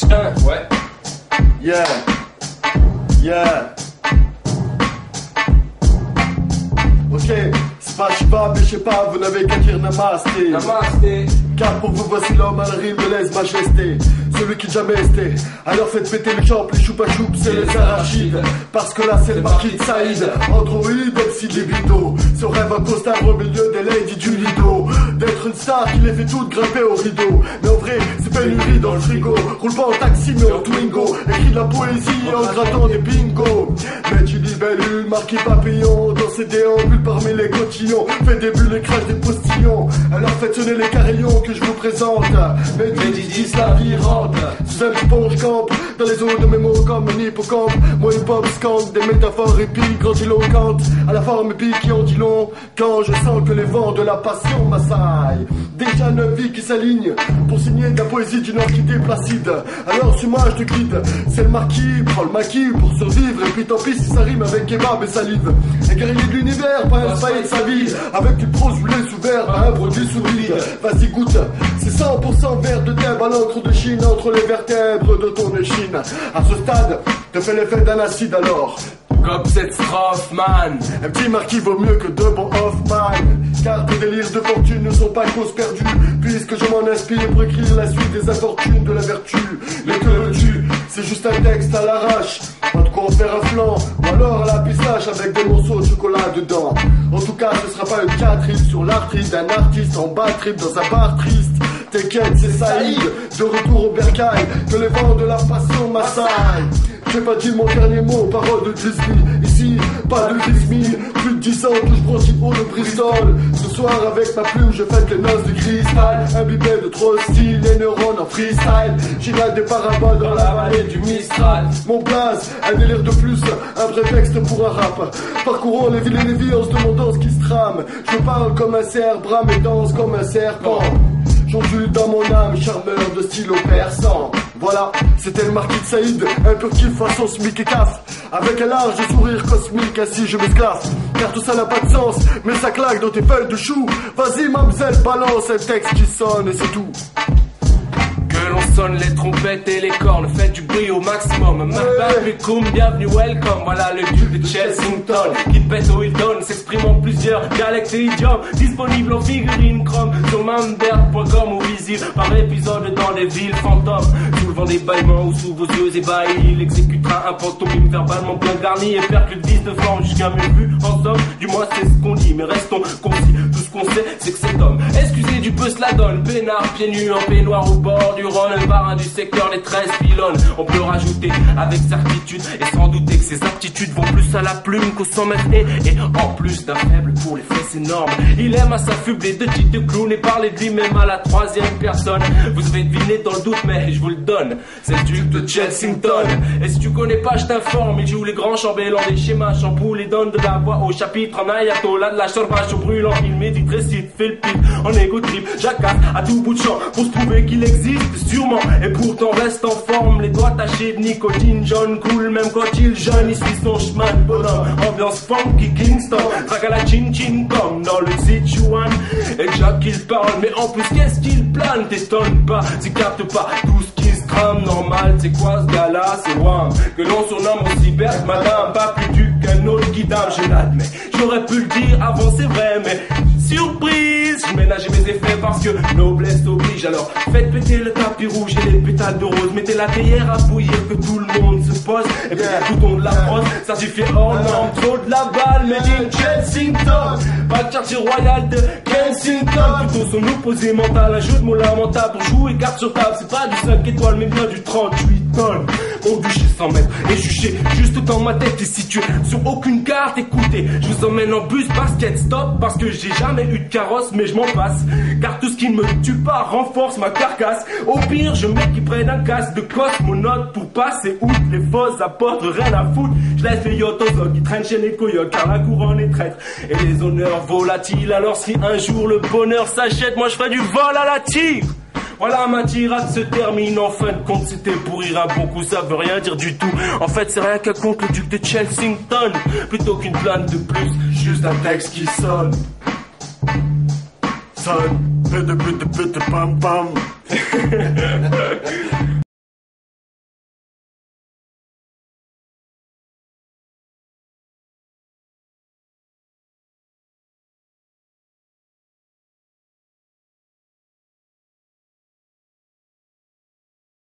Ouais. Yeah. Yeah. Ok, c'est pas Shiva, mais je sais pas, vous n'avez qu'à dire Namasté. Namasté. Car pour vous voici l'homme à la rime de lèse-majesté. Celui qui jamais esté. Alors faites péter le champ, les choupa-choups, c'est les arachides. Parce que là c'est le marquis de Saïd. Android, MC Libido. Ce rêve un costard au milieu des ladies du lido. D'être une star qui les fait toutes grimper au rideau. Mais en vrai, c'est pénurie dans le frigo. Roule pas en taxi mais en Twingo. Écrit de la poésie en grattant des bingos. Mais tu libellules, marquis papillon. Dans ses déambules parmi les cotillons. Fait des bulles et crache des postillons. Alors faites sonner les carillons que je vous présente. Mais disent la vie rentre. Sous un petit pont je campe. Dans les eaux de mes mots comme un hippocampe. Moi une pop scande des métaphores épiques grandiloquentes. À la forme épique qui en dit long. Quand je sens que les vents de la passion m'assaillent. Déjà 9 vies qui s'alignent pour signer de la poésie d'une orchidée placide. Alors suis-moi je te guide. C'est le marquis, prends le maquis pour survivre. Et puis tant pis si ça rime avec kebab et salive. Un guerrier de l'univers, pas un spy de sa vie. Avec une prose roulée sous verre, pas un produit sous vide. Vas-y goûte, c'est 100% vert de thèbe à l'encre de Chine entre les vertèbres de ton échine. À ce stade, te fait l'effet d'un acide alors. Comme cette strophe, man. Un petit marquis vaut mieux que deux bons Hoffman. Car tes délires de fortune ne sont pas cause perdue. Puisque je m'en inspire pour écrire la suite des infortunes de la vertu. Mais que veux-tu? C'est juste un texte à l'arrache. Pas de quoi en faire un flanc. Ou alors à la pistache avec des morceaux de chocolat dedans. En tout cas, ce sera pas une diatribe sur l'artiste d'un artiste en bas trip dans un bar triste. T'inquiète, c'est Saïd, de retour au bercail, que les vents de la passion m'assaillent. J'ai pas dit mon dernier mot, parole de Disney. Ici, pas de Disney, plus de 10 ans que je prends haut de Bristol. Ce soir, avec ma plume, je fête les noces de cristal. Imbibé de trop style, les neurones en freestyle. J'inhale des paraboles dans la vallée du Mistral. Mon blaze, un délire de plus, un prétexte pour un rap. Parcourons les villes et les vies en se demandant ce qui se trame. Je parle comme un cerf, brame et danse comme un serpent. J'ondule dans mon âme, charmeur de stylo persan. Voilà, c'était le marquis de Saïd, un pur kiff façon smic et caf. Avec un large sourire cosmique, ainsi je m'esclaffe. Car tout ça n'a pas de sens, mais ça claque dans tes feuilles de chou. Vas-y mamzelle, balance un texte qui sonne et c'est tout. Que l'on sonne les trompettes et les cornes, faites du bruit au maximum. Marbakum, bienvenue, welcome. Voilà le duc de Chelsington qui pète au Hilton, s'exprime en plusieurs dialectes et idiomes. Disponible en figurine chrome sur mamberg.com ou visible par épisode dans les villes fantômes. Soulevant des bâillements ou sous vos yeux ébahis, il exécutera un pantomime verbalement bien garni et percute 10 de forme jusqu'à mes vues. En somme, du moins c'est ce qu'on dit, mais restons concis. Tout ce qu'on sait, c'est que cet homme, excusez du peu, cela donne. Peinard, pieds nus, en peignoir au bord du Rhône, un marin du secteur, les 13 pylônes. On peut rajouter avec certitude et sans douter que ses aptitudes vont plus à la plume qu'au 100 mètres. Et en plus d'un faible pour les fesses énormes, il aime à s'affubler de titres de clown et parler de lui-même à la troisième personne. Vous avez deviné dans le doute, mais je vous le donne, c'est le duc de Chelsington. Et si tu connais pas, je t'informe, il joue les grands chambellans des schémas, champoule et donne de la voix au chapitre en ayatollah de la sorbage au brûlant. Il médite, récite, fait le pipe en égo trip, jacasse à tout bout de champ pour se prouver qu'il existe sûrement. Et pourtant reste en forme, les doigts tachés de nicotine, John cool même quand il jeune, il suit son chemin de bonhomme. Ambiance funky Kingston, traque à la chin chin comme dans le Sichuan. Et Jack il parle, mais en plus qu'est-ce qu'il plane, t'étonne pas, tu captes pas tout ce qui se trame normal. C'est quoi ce gars-là, c'est Wham que l'on surnomme aussi bête, madame, pas plus du qu'un autre guidame, je l'admets. J'aurais pu le dire avant, c'est vrai, mais surprise, je ménageais mes effets parce que noblesse oblige. Alors faites péter le tapis rouge et les pétales de rose, mettez la théière à bouillir que tout le monde se pose. Et puis tout le long de la prose, ça suffit hors norme. Trop de la balle, made in Chelsington, pas de quartier royal de Kensington. Plutôt son opposé mental, un jeu de mots lamentable pour jouer carte sur table. C'est pas du 5 étoiles mais bien du 38 tonnes. Mon duché 100 mètres et juché juste dans ma tête est situé sur aucune carte. Écoutez, je vous emmène en bus basket stop parce que j'ai jamais eu de carrosse, mais je m'en passe. Car tout ce qui ne me tue pas renforce ma carcasse. Au pire, je mets qu'ils prennent un casque de cosmonaute pour passer outre les fausses apportent rien à foutre. Je laisse les yachts aux ogres qui traînent chez les coyotes car la couronne est traître et les honneurs volatiles. Alors si un jour le bonheur s'achète, moi je ferai du vol à la tire. Voilà, ma tirade se termine. En fin de compte, c'était pour rire un bon coup, ça veut rien dire du tout. En fait, c'est rien qu'à contre le duc de Chelsington. Plutôt qu'une plainte de plus, juste un texte qui sonne. Sonne, pute pam pam.